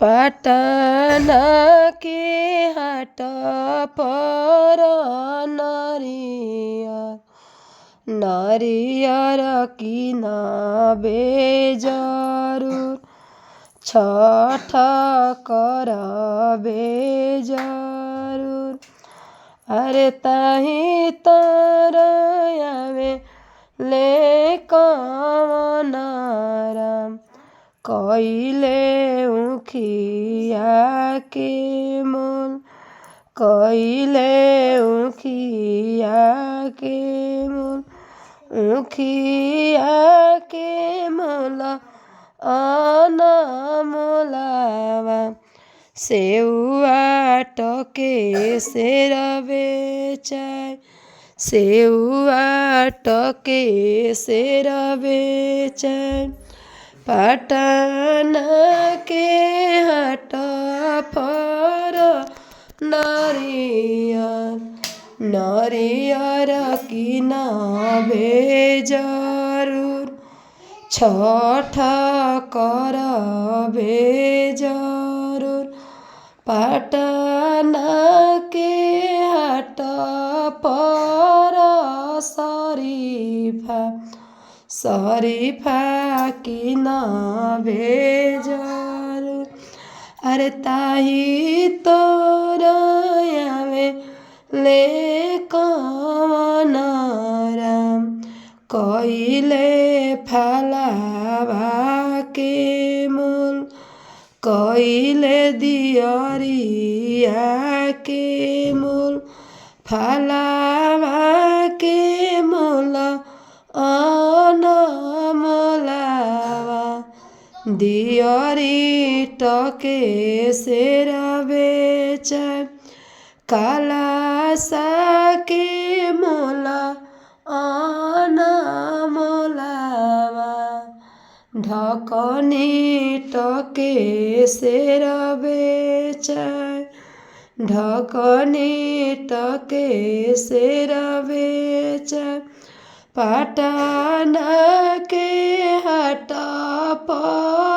पटना के हाट पर नारियर किनाबे जरूर छठ करबे जरूर। अरे ताही तरयावे ले कवन राम कइले उखिया के मोल कइले उखिया के मोल उखिया के मोल अनमोलावा सेउआ टके सेर बेचाय सेउआ टके सेर बेचाय। पटना के हाट पर नारियर किनाबे जरूर छठ करबे जरूर। पटना के हाट पर शरीफा किनाबे जरूर। अरे ताही तोरयावे ले कवन राम कइले फलावा के मोल कइले दियरिया के मोल फलावा के मोल अनमोलावा दियरी टके सेर बेचाय कालासा के मोल अनमोलावा ढकनी टके सेर बेचाय ढकनी टके सेर बेचाय। पटना के हाट पर